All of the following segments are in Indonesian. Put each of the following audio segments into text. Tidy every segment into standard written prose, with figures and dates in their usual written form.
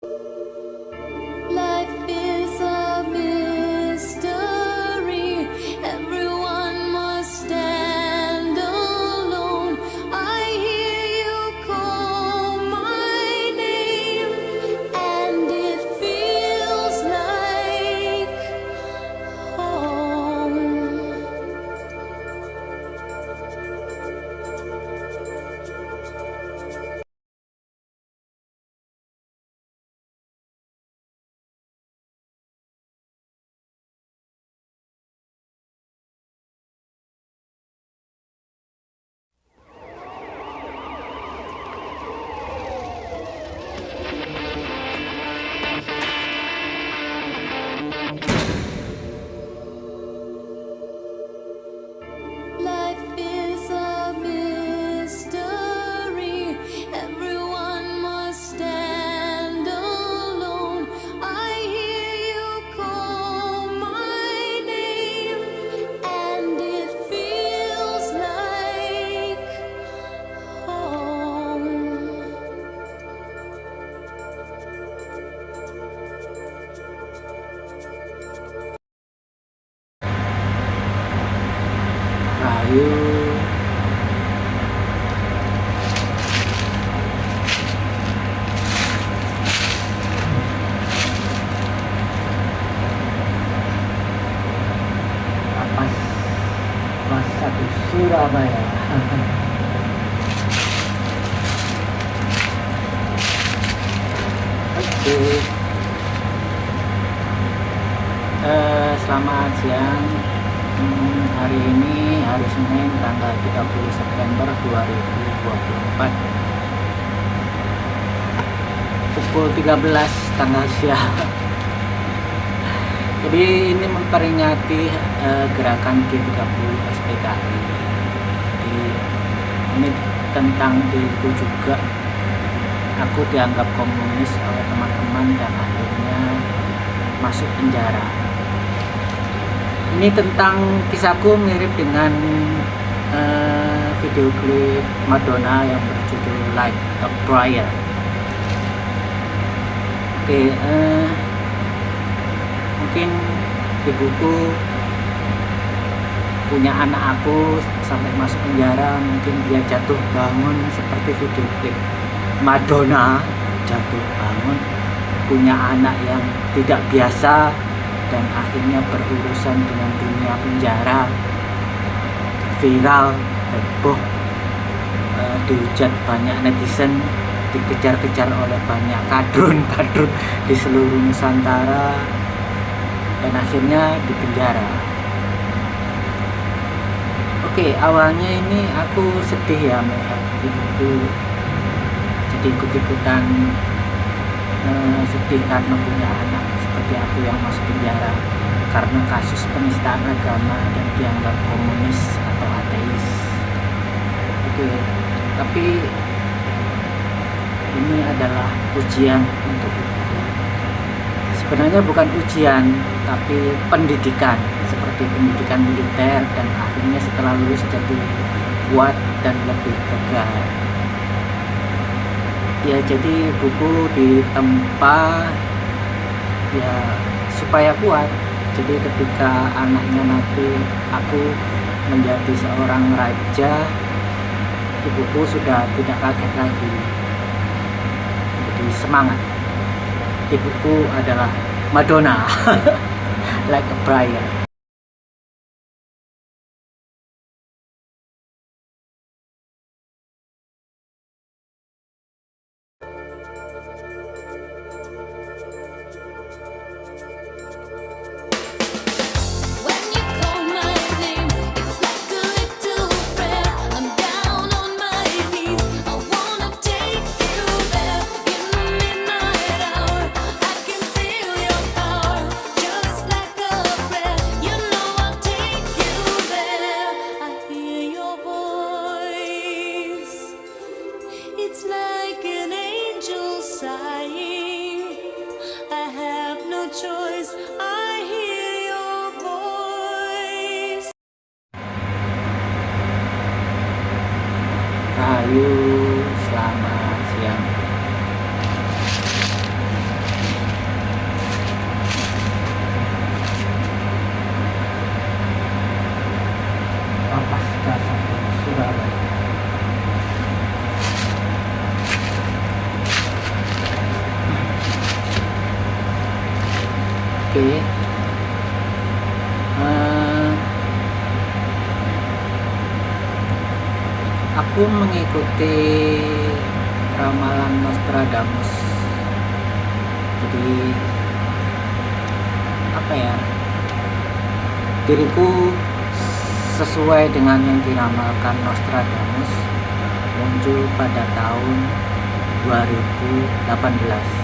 Life is a mystery. Everyone must stand alone. I hear you call my name, and it feels like home. Life is a mystery. Everyone must stand alone. I hear you call my name, and it feels like home. Rahayu. Lapas kelas 1 Surabaya. Oke. Selamat siang. Hari ini hari Senin tanggal 30 September 2024 pukul 13 tanggal siang. Jadi ini memperingati gerakan G30 SPKI. Jadi ini tentang diriku juga. Aku dianggap komunis oleh teman-teman dan akhirnya masuk penjara. Ini tentang kisahku mirip dengan video klip Madonna yang berjudul Like a Prayer. Oke, mungkin ibuku punya anak aku sampai masuk penjara, mungkin dia jatuh bangun seperti video klip Madonna, jatuh bangun, punya anak yang tidak biasa dan akhirnya berurusan dengan dunia penjara, viral, heboh, dihujat banyak netizen, dikejar-kejar oleh banyak kadrun-kadrun di seluruh Nusantara, dan akhirnya dipenjara. Oke, awalnya ini aku sedih ya melihat ibuku jadi ikut-ikutan sedih karena punya anak seperti aku yang masuk penjara karena kasus penistaan agama dan dianggap komunis atau ateis. Oke, tapi ini adalah ujian untuk ibuku. Sebenarnya bukan ujian, tapi pendidikan, seperti pendidikan militer, dan akhirnya setelah lulus jadi kuat dan lebih tegar. Ya, jadi buku ditempa ya supaya kuat. Jadi ketika anaknya nanti aku menjadi seorang raja, ibuku sudah tidak kaget lagi. Jadi semangat. Ibuku adalah Madonna. Like a prayer. When you call my name, it's like a little prayer. I'm down on my knees. I wanna take you there. In the midnight hour, I can feel your power, just like a prayer. You know I'll take you there. I hear your voice. It's like an angel sighing. I have no choice. I hear your voice. Rahayu, selamat siang. Oke. Eh, aku mengikuti ramalan Nostradamus. Jadi apa ya? Diriku sesuai dengan yang diramalkan Nostradamus muncul pada tahun 2018.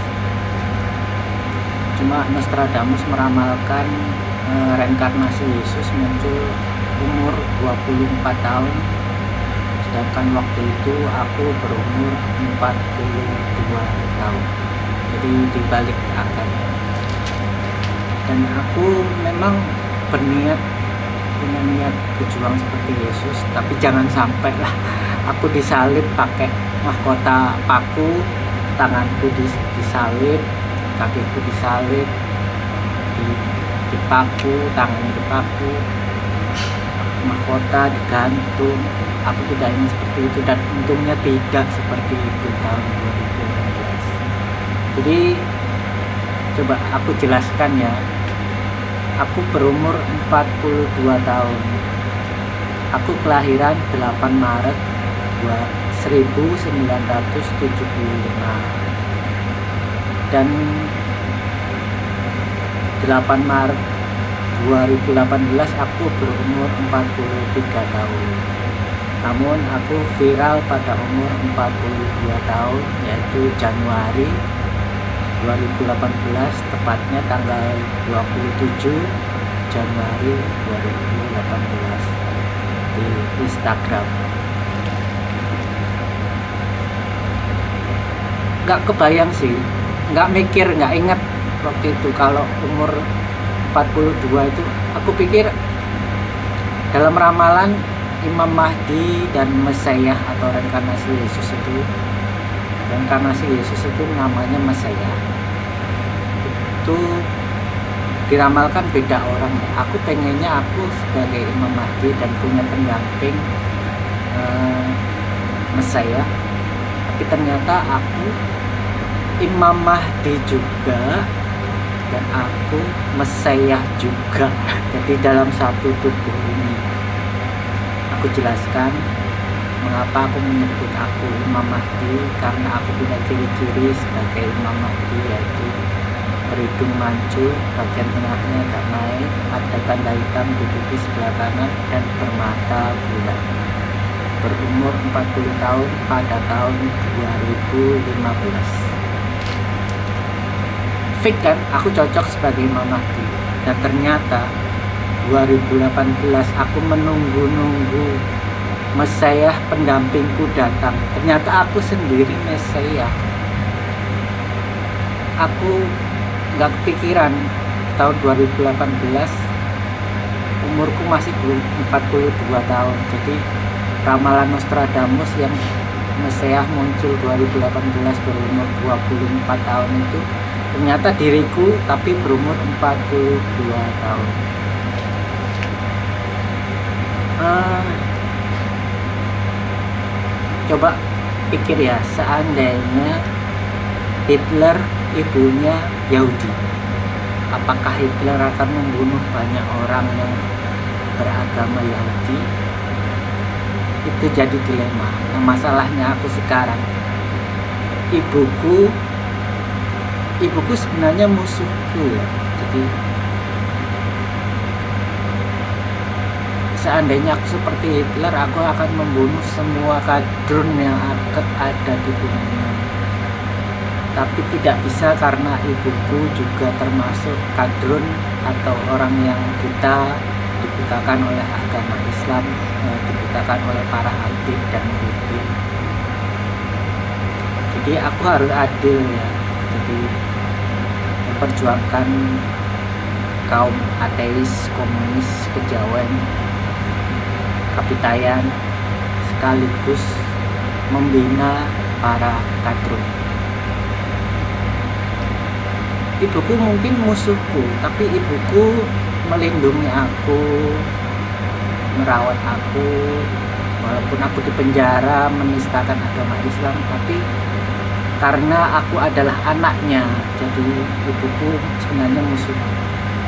Cuma Nostradamus meramalkan reinkarnasi Yesus muncul umur 24 tahun, sedangkan waktu itu aku berumur 42 tahun. Jadi dibalik angkanya. Dan aku memang berniat, punya niat berjuang seperti Yesus, tapi jangan sampai lah aku disalib pakai mahkota paku, tanganku disalib, kakiku disalib, dipaku, tangannya dipaku, mahkota digantung. Aku tidak ingin seperti itu, dan untungnya tidak seperti itu tahun 2016. Jadi coba aku jelaskan ya. Aku berumur 42 tahun. Aku kelahiran 8 Maret 1975. Dan 8 Maret 2018 aku berumur 43 tahun. Namun aku viral pada umur 42 tahun, yaitu Januari 2018, tepatnya tanggal 27 Januari 2018 di Instagram. Gak kebayang sih, gak mikir, gak inget waktu itu kalau umur 42 itu. Aku pikir dalam ramalan Imam Mahdi dan Mesias atau reinkarnasi Yesus itu, namanya Mesias, itu diramalkan beda orang ya. Aku pengennya aku sebagai Imam Mahdi dan punya pendamping Mesias, tapi ternyata aku Imam Mahdi juga dan aku Mesias juga. Jadi dalam satu tubuh ini. Aku jelaskan mengapa aku menyebut aku Imam Mahdi, karena aku punya ciri-ciri sebagai Imam Mahdi, yaitu berhidung mancung, bagian tengahnya agak naik, ada tanda hitam di pipi sebelah kanan, dan bermata bulat. Berumur 40 tahun pada tahun 2015. Fix kan, aku cocok sebagai Imam Mahdi. Dan ternyata 2018 aku menunggu-nunggu Mesias pendampingku datang. Ternyata aku sendiri Mesias. Aku gak kepikiran tahun 2018 umurku masih 42 tahun. Jadi ramalan Nostradamus yang Mesias muncul 2018 berumur 24 tahun itu ternyata diriku, tapi berumur 42 tahun. Coba pikir ya, seandainya Hitler ibunya Yahudi, apakah Hitler akan membunuh banyak orang yang beragama Yahudi? Itu jadi dilema. Nah, masalahnya aku sekarang, ibuku sebenarnya musuhku ya. Jadi seandainya aku seperti Hitler, aku akan membunuh semua kadrun yang ada di dunia. Tapi tidak bisa, karena ibuku juga termasuk kadrun atau orang yang dibutakan oleh agama Islam, dibutakan oleh para habib dan murid. Jadi aku harus adil ya. Jadi memperjuangkan kaum ateis, komunis, kejawen, kapitayan, sekaligus membina para kadrun. Ibuku mungkin musuhku, tapi ibuku melindungi aku, merawat aku, walaupun aku di penjara menistakan agama Islam, tapi karena aku adalah anaknya, jadi ibuku sebenarnya musuh.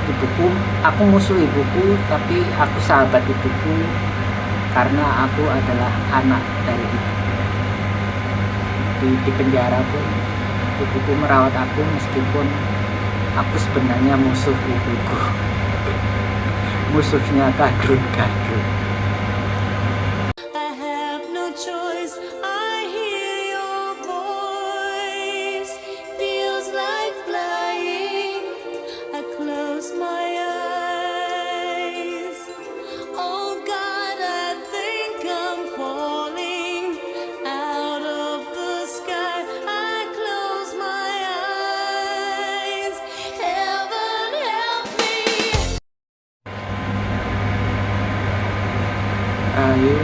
ibuku, aku musuh ibuku tapi aku sahabat ibuku karena aku adalah anak dari ibu. Di penjara pun ibuku merawat aku meskipun aku sebenarnya musuh ibuku. Musuhnya kadrun-kadrun. I have no choice. I hear your voice. Feels like flying. I close my eyes. Oh God, I think I'm falling out of the sky. I close my eyes. Heaven help me. Ayo,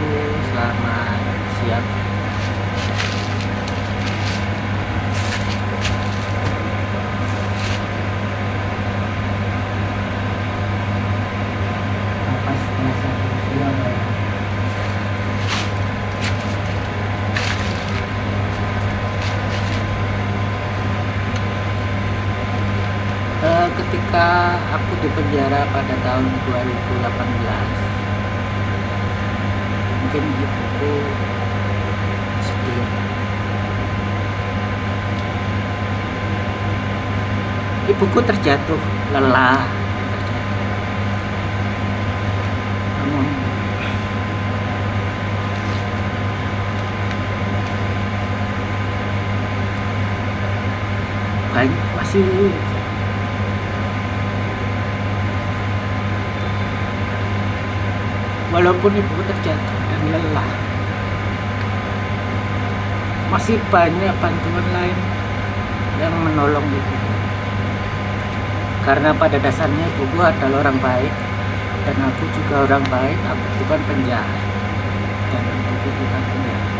selamat siap. Napas terasa siap ya. Ketika aku di penjara pada tahun 2018, mungkin ibuku sedih. Ibuku terjatuh lelah, namun masih walaupun ibuku terjatuh dan lelah, masih banyak bantuan lain yang menolong ibuku. Karena pada dasarnya ibuku adalah orang baik dan aku juga orang baik. Aku bukan penjahat dan ibuku bukan penjahat.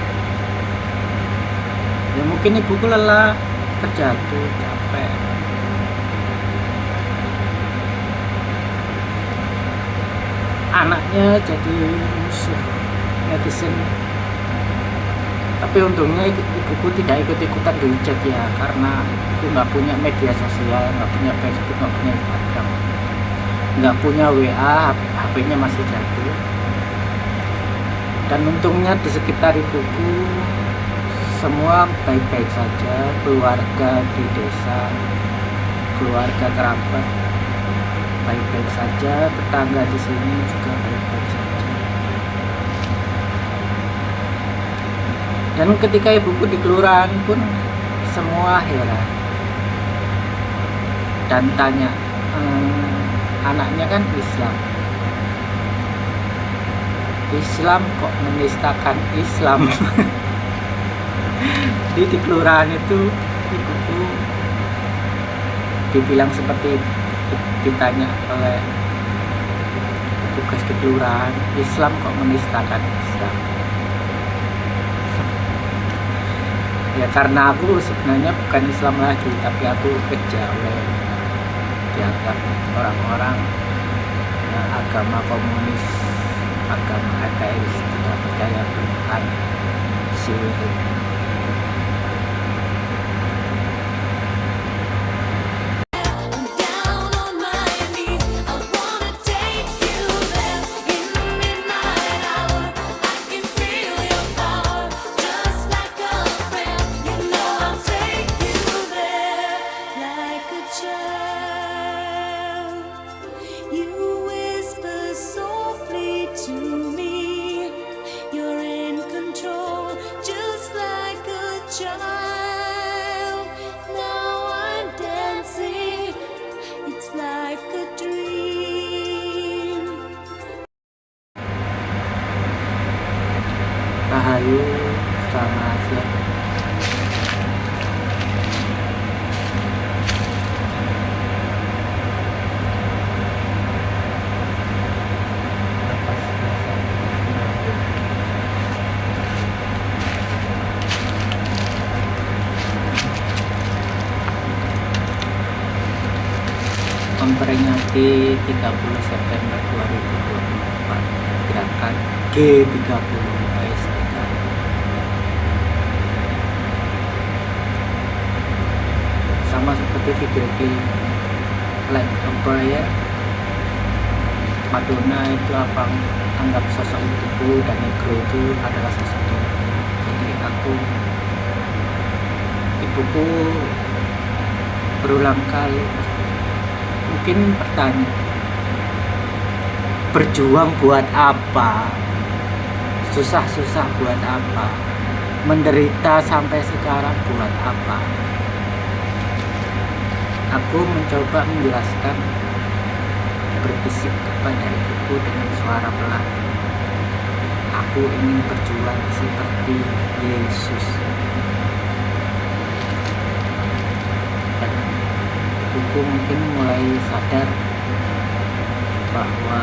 Ya mungkin ibuku lelah, terjatuh, capek. Anaknya jadi musuh netizen. Tapi untungnya ibuku tidak ikut-ikutan dihujat ya, karena aku nggak punya media sosial, nggak punya Facebook, nggak punya Instagram, nggak punya WA, HP-nya masih jadul. Dan untungnya di sekitar ibuku semua baik-baik saja, keluarga di desa, keluarga kerabat baik-baik saja, tetangga di sini juga baik-baik saja. Dan ketika ibuku di kelurahan pun semua heran dan tanya, anaknya kan Islam kok menistakan Islam. Di kelurahan itu ibuku dibilang seperti ditanya oleh petugas di kelurahan, Islam kok menistakan Islam. Ya karena aku sebenarnya bukan Islam lagi, tapi aku kejawen, dianggap orang-orang ya, agama komunis, agama ateis, tidak percaya Tuhan, syirik. I'm down on my knees. I wanna take you there in the midnight hour. I can feel your power, just like a prayer. You know I'll take you there like a child. You whisper softly to me. You're in control, just like a child. Now I'm dancing. It's like a dream. Rahayu, selamat siang. Memperingati 30 September 2024, gerakan G30 PSBK. Sama seperti video klip Like a Prayer Madonna itu apa anggap sosok ibuku dan Negro itu adalah sosok Tuhan. Jadi ibuku berulang kali mungkin bertanya, berjuang buat apa? Susah-susah buat apa? Menderita sampai sekarang buat apa? Aku mencoba menjelaskan, berbisik kepada ibuku dengan suara pelan. Aku ingin berjuang seperti Yesus. Dan ibuku mungkin mulai sadar bahwa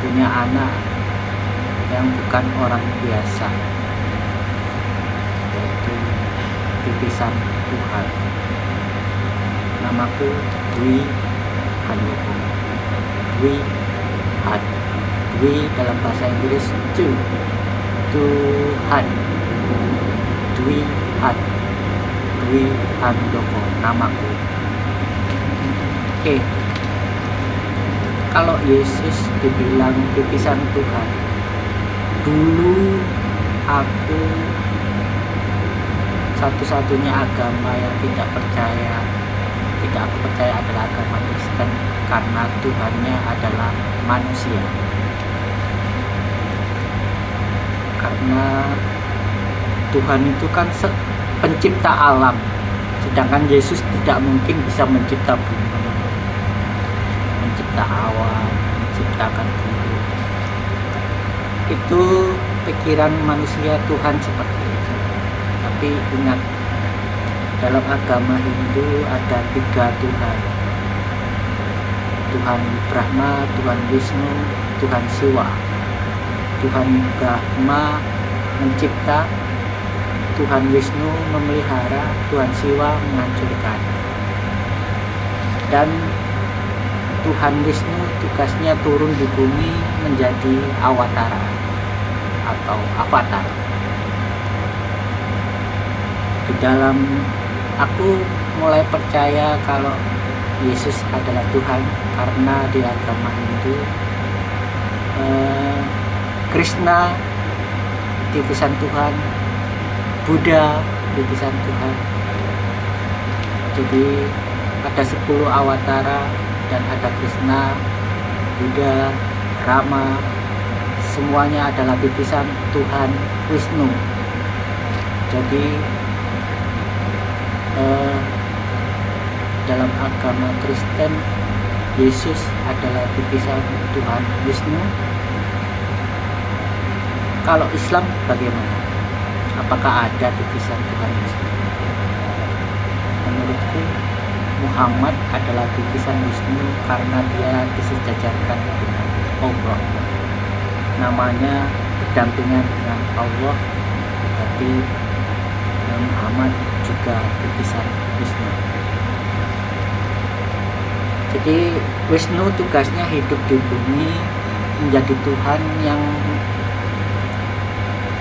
punya anak yang bukan orang biasa, yaitu titisan Tuhan. Namaku Dwi Handoko. Dwi Han. Dwi dalam bahasa Inggris Tuhan. Dwi Han. Dwi Handoko namaku. Oke. Kalau Yesus dibilang titisan Tuhan, dulu aku satu-satunya agama yang tidak aku percaya adalah agama Kristen, karena Tuhannya adalah manusia. Karena Tuhan itu kan pencipta alam, sedangkan Yesus tidak mungkin bisa mencipta bumi, mencipta awan, menciptakan bumi. Itu pikiran manusia Tuhan seperti itu. Tapi ingat, dalam agama Hindu ada 3 Tuhan. Tuhan Brahma, Tuhan Wisnu, Tuhan Siwa. Tuhan Brahma mencipta, Tuhan Wisnu memelihara, Tuhan Siwa menghancurkan. Dan Tuhan Wisnu tugasnya turun di bumi menjadi awatara atau avatar. Di dalam aku mulai percaya kalau Yesus adalah Tuhan karena di agama Hindu Krishna titisan Tuhan, Buddha titisan Tuhan. Jadi ada 10 awatara dan ada Krishna, Buddha, Rama, semuanya adalah titisan Tuhan Wisnu. Jadi dalam agama Kristen, Yesus adalah titisan Tuhan Wisnu. Kalau Islam bagaimana? Apakah ada titisan Tuhan Wisnu? Menurutku Muhammad adalah titisan Wisnu karena dia disejajarkan dengan Allah. Namanya berdampingan dengan Allah, berarti Muhammad juga titisan Wisnu. Jadi Wisnu tugasnya hidup di bumi, menjadi Tuhan yang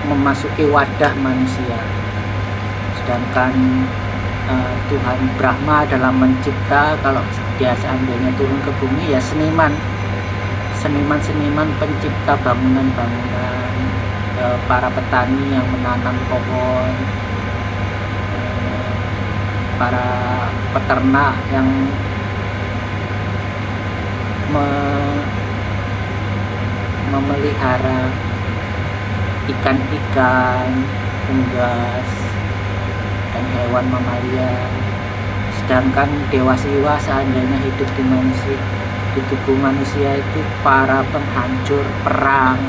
memasuki wadah manusia. Sedangkan Tuhan Brahma dalam mencipta, kalau dia seandainya turun ke bumi ya seniman pencipta bangunan-bangunan, para petani yang menanam pohon, para peternak yang memelihara ikan-ikan, unggas, dan hewan mamalia. Sedangkan Dewa Siwa seandainya hidup di tubuh manusia itu para penghancur perang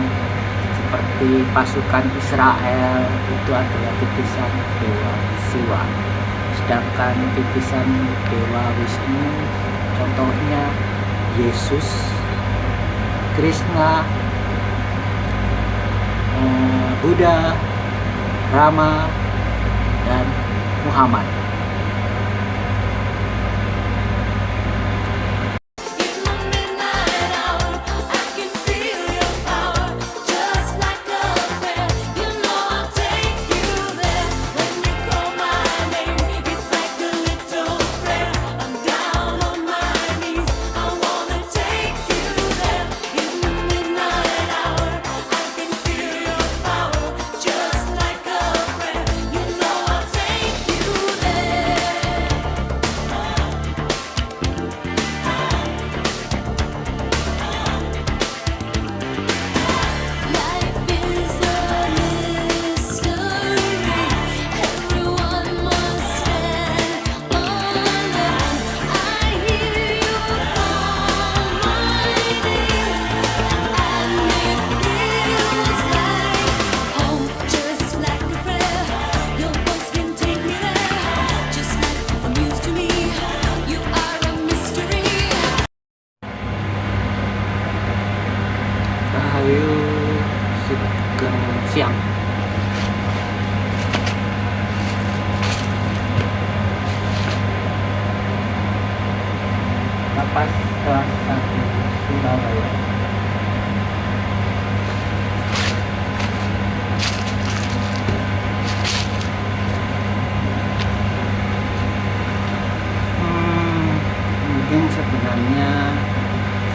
seperti pasukan Israel, itu adalah titisan Dewa Siwa. Sedangkan titisan Dewa Wisnu contohnya Yesus, Krishna, Buddha, Rama, dan Muhammad. In the midnight hour, I can feel your power, just like a prayer. You know I'll take you there. When you call my name, it's like a little prayer. I'm down on my knees. I wanna take you there.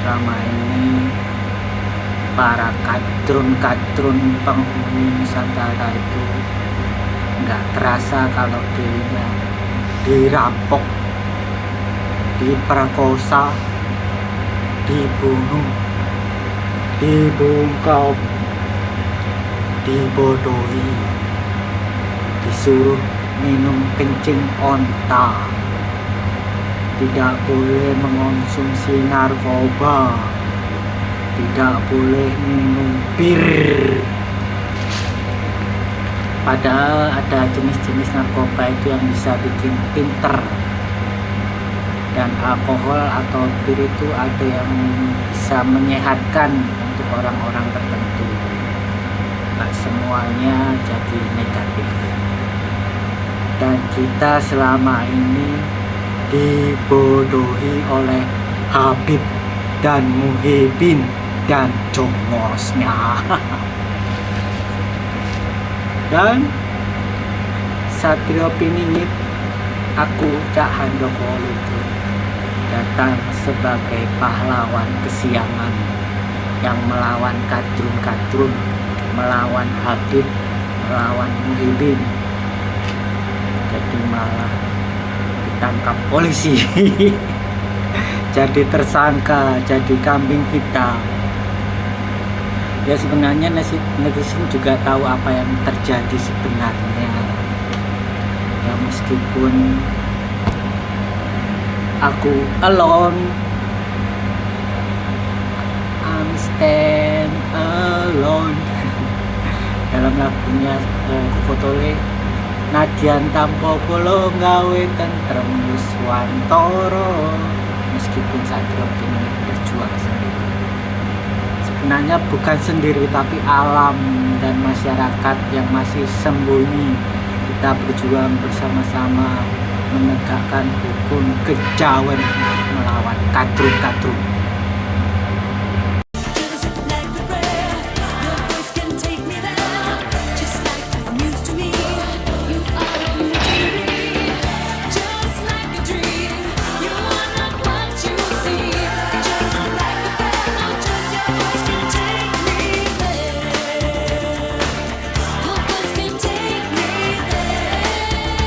selama ini para kadrun penghuni Nusantara itu nggak terasa kalau dirinya dirampok, diperkosa, dibunuh, dibungkam, dibodohi, disuruh minum kencing onta, tidak boleh mengonsumsi narkoba, tidak boleh minum bir. Padahal ada jenis-jenis narkoba itu yang bisa bikin pinter, dan alkohol atau bir itu ada yang bisa menyehatkan untuk orang-orang tertentu. Nggak semuanya jadi negatif. Dan kita selama ini dibodohi oleh Habib dan Muhyiddin dan jongosnya. Dan Satrio Piningit, aku Cak Handoko Luhur, datang sebagai pahlawan kesiangan yang melawan kadrun, melawan Habib, melawan Muhyiddin, jadi malah ditangkap polisi. Jadi tersangka, jadi kambing hitam. Ya sebenarnya netizen juga tahu apa yang terjadi sebenarnya. Ya meskipun aku alone, I'm stand alone. Dalam lagunya Kokotole, nadyan tanpa polo gawe tentrem Nuswantara. Meskipun Satrio Piningit berjuang sendiri, sebenarnya bukan sendiri tapi alam dan masyarakat yang masih sembunyi. Kita berjuang bersama-sama menegakkan hukum kejawen untuk melawan kadrun. Just like a prayer, your voice can take me there. Just like you used to me, you are a mystery. Just like a dream, you are not what you see. Just like a prayer, just your voice can take me there. Your voice can take me there. Like a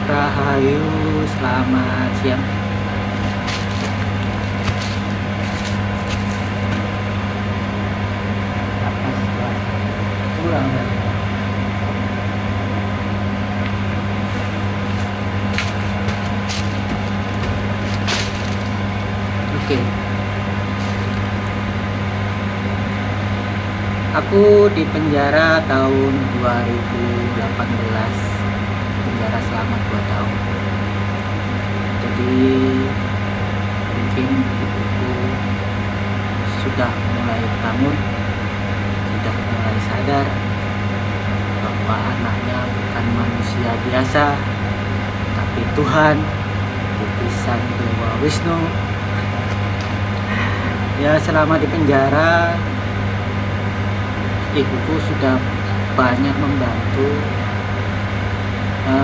Rahayu, selamat siang. Pulang ya. Oke. Aku di penjara tahun 2018, penjara selama 2 tahun. Jadi mungkin ibuku sudah mulai bangun, sudah mulai sadar bahwa anaknya bukan manusia biasa, tapi Tuhan, titisan Dewa Wisnu. Ya selama di penjara, ibuku sudah banyak membantu,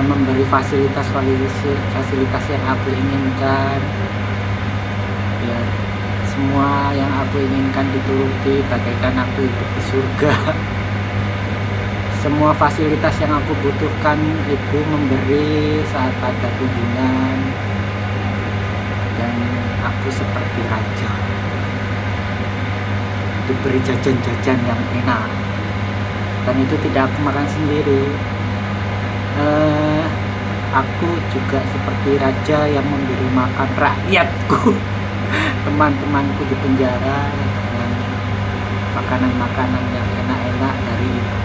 memberi fasilitas yang aku inginkan. Ya semua yang aku inginkan dituruti, bagaikan aku hidup di surga. Semua fasilitas yang aku butuhkan ibu memberi saat ada kunjungan, dan aku seperti raja, diberi jajan-jajan yang enak, dan itu tidak aku makan sendiri. Aku juga seperti raja yang memberi makan rakyatku, teman-temanku di penjara, dengan makanan-makanan yang enak-enak dari ibu.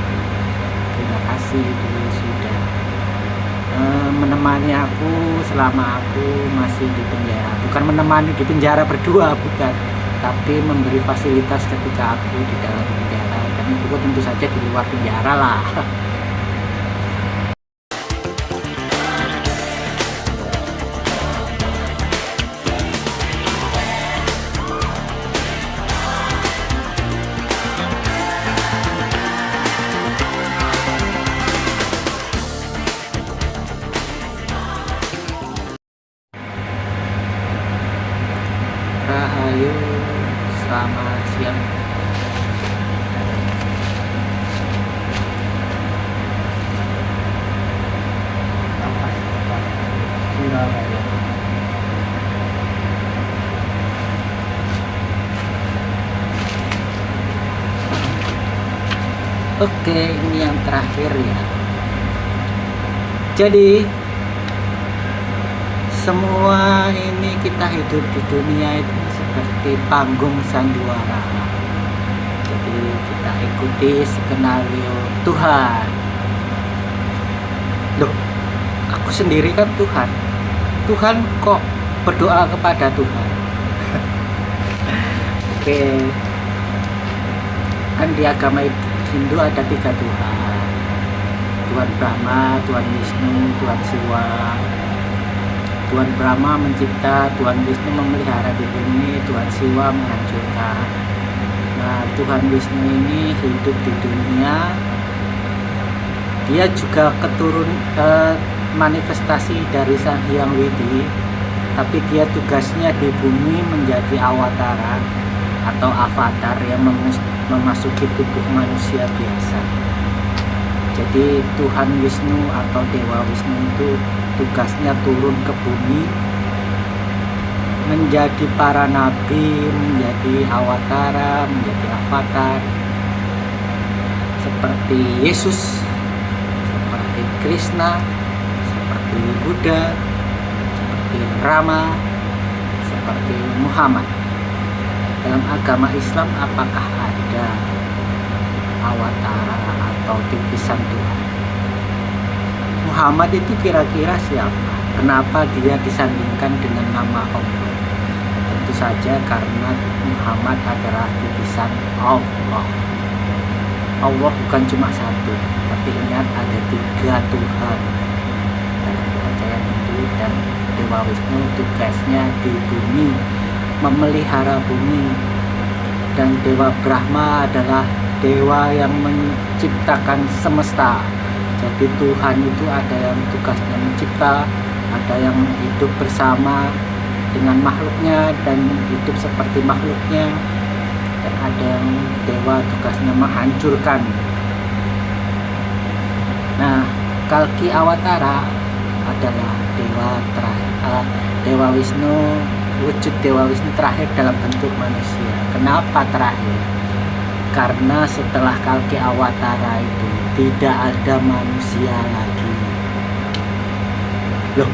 Terima kasih ibu sudah menemani aku selama aku masih di penjara. Bukan menemani di penjara berdua, bukan, tapi memberi fasilitas ketika aku di dalam penjara, dan ibuku tentu saja di luar penjara lah. Oke, ini yang terakhir ya. Jadi semua ini kita hidup di dunia itu seperti panggung sandiwara. Jadi kita ikuti skenario Tuhan. Loh, aku sendiri kan Tuhan. Tuhan kok berdoa kepada Tuhan? Oke, kan di agama Hindu ada 3 Tuhan. Tuhan Brahma, Tuhan Wisnu, Tuhan Siwa. Tuhan Brahma mencipta, Tuhan Wisnu memelihara di bumi, Tuhan Siwa menghancurkan. Nah, Tuhan Wisnu ini hidup di dunia. Dia juga manifestasi dari Sang Hyang Widi, tapi dia tugasnya di bumi menjadi awatara atau avatar yang memasuki tubuh manusia biasa. Jadi Tuhan Wisnu atau Dewa Wisnu itu tugasnya turun ke bumi menjadi para nabi, menjadi awatara, menjadi avatar seperti Yesus, seperti Krishna, seperti Buddha, seperti Rama, seperti Muhammad. Dalam agama Islam apakah ada awatara atau titisan Tuhan? Muhammad itu kira-kira siapa? Kenapa dia disandingkan dengan nama Allah? Tentu saja karena Muhammad adalah titisan Allah. Allah bukan cuma satu, tapi ingat ada 3 Tuhan. Dalam kepercayaan Hindu dan Dewa Wisnu tugasnya di bumi, memelihara bumi, dan Dewa Brahma adalah dewa yang menciptakan semesta. Jadi Tuhan itu ada yang tugasnya mencipta, ada yang hidup bersama dengan makhluknya dan hidup seperti makhluknya, dan ada yang dewa tugasnya menghancurkan. Nah, Kalki Awatara adalah Dewa Wisnu, wujud Dewa Wisnu terakhir dalam bentuk manusia. Kenapa terakhir? Karena setelah Kalki Awatara itu tidak ada manusia lagi. Loh,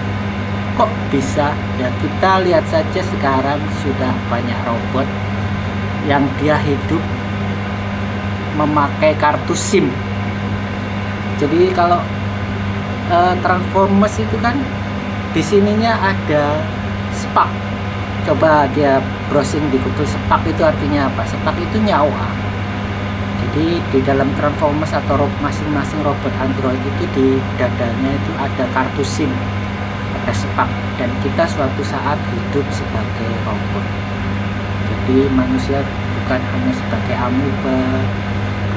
kok bisa? Ya kita lihat saja sekarang sudah banyak robot yang dia hidup memakai kartu SIM. Jadi kalau Transformers itu kan di sininya ada spark. Coba dia browsing di Google, spark itu artinya apa? Spark itu nyawa. Jadi di dalam Transformers atau masing-masing robot Android itu di dadanya itu ada kartu SIM, ada spark, dan kita suatu saat hidup sebagai robot. Jadi manusia bukan hanya sebagai amuba,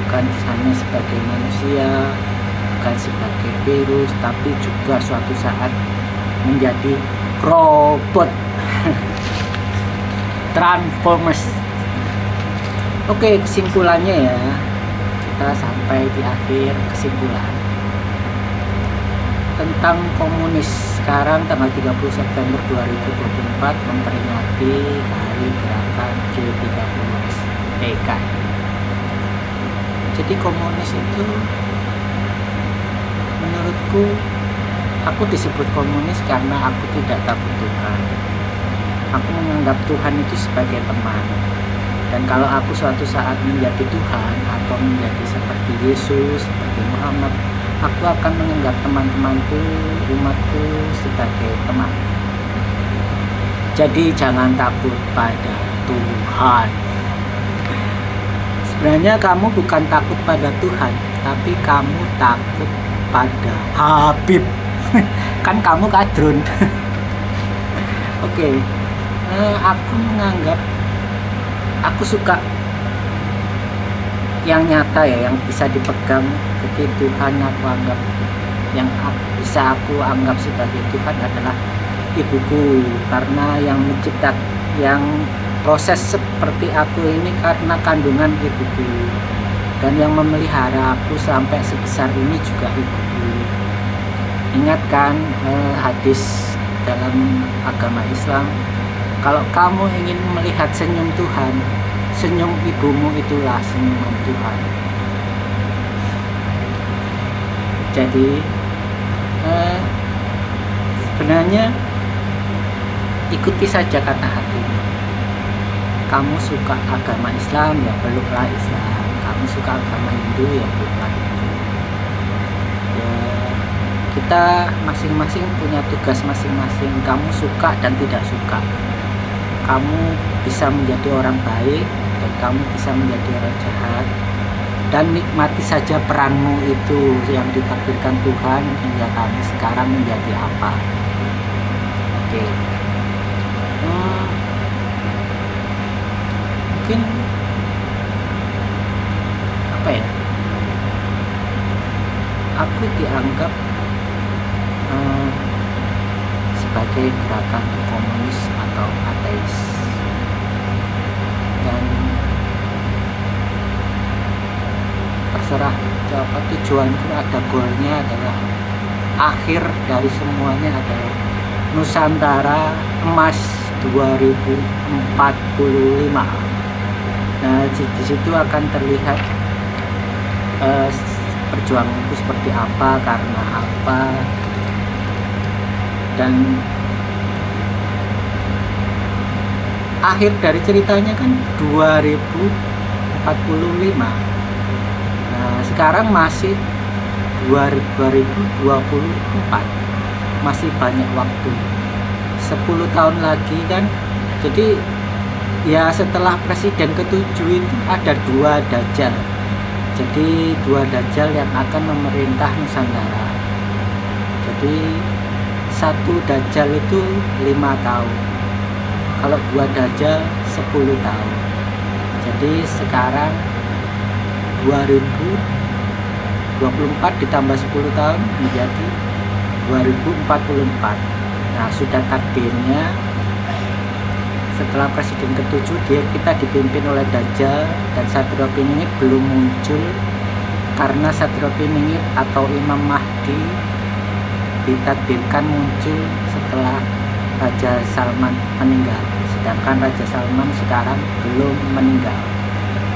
bukan hanya sebagai manusia, bukan sebagai virus, tapi juga suatu saat menjadi robot. Transformers. Oke, kesimpulannya ya, kita sampai di akhir kesimpulan tentang komunis. Sekarang tanggal 30 September 2024 memperingati hari gerakan G30 PKI. Jadi komunis itu menurutku, aku disebut komunis karena aku tidak takut Tuhan. Aku menganggap Tuhan itu sebagai teman. Dan kalau aku suatu saat menjadi Tuhan atau menjadi seperti Yesus, seperti Muhammad, aku akan menganggap teman-temanku, umatku sebagai teman. Jadi jangan takut pada Tuhan. Sebenarnya kamu bukan takut pada Tuhan, tapi kamu takut pada Habib. Kan kamu kadrun. Oke. Aku menganggap, aku suka yang nyata ya, yang bisa dipegang. Jadi Tuhan aku anggap, yang bisa aku anggap sebagai Tuhan adalah ibuku, karena yang menciptakan, yang proses seperti aku ini karena kandungan ibuku, dan yang memelihara aku sampai sebesar ini juga ibuku. Ingat kan hadis dalam agama Islam, kalau kamu ingin melihat senyum Tuhan, senyum ibumu itulah senyuman Tuhan. Jadi sebenarnya ikuti saja kata hati. Kamu suka agama Islam, ya peluklah Islam. Kamu suka agama Hindu, ya peluklah Hindu. Ya, kita masing-masing punya tugas masing-masing. Kamu suka dan tidak suka. Kamu bisa menjadi orang baik dan kamu bisa menjadi orang jahat. Dan nikmati saja peranmu itu yang ditakdirkan Tuhan hingga kamu sekarang menjadi apa. Oke. Mungkin apa ya? Aku dianggap sebagai gerakan komunis atau ateis. Dan terserah apa tujuanku, ada goalnya adalah akhir dari semuanya adalah Nusantara emas 2045. Nah, di situ akan terlihat perjuanganku seperti apa, karena apa, dan akhir dari ceritanya kan 2045. Nah, sekarang masih 2024, masih banyak waktu, 10 tahun lagi kan. Jadi ya setelah presiden ke-7 itu ada 2 dajjal. Jadi 2 dajjal yang akan memerintah Nusantara. Jadi 1 dajjal itu 5 tahun, kalau 2 dajjal 10 tahun. Jadi sekarang 2024 ditambah 10 tahun menjadi 2044. Nah, sudah takdirnya setelah presiden ke-7 kita dipimpin oleh Dajjal, dan Satrio Piningit belum muncul karena Satrio Piningit atau Imam Mahdi ditakdirkan muncul setelah Raja Salman meninggal, sedangkan Raja Salman sekarang belum meninggal.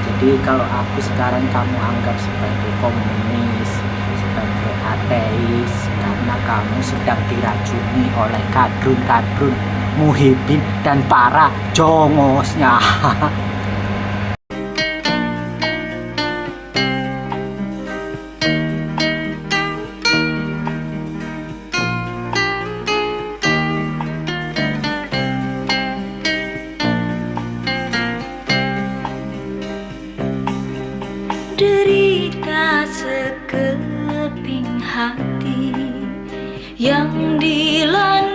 Jadi kalau aku sekarang kamu anggap sebagai komunis, sebagai ateis, karena kamu sedang diracuni oleh kadrun-kadrun Muhyiddin dan para jongosnya. Derita sekeping hati yang dilanda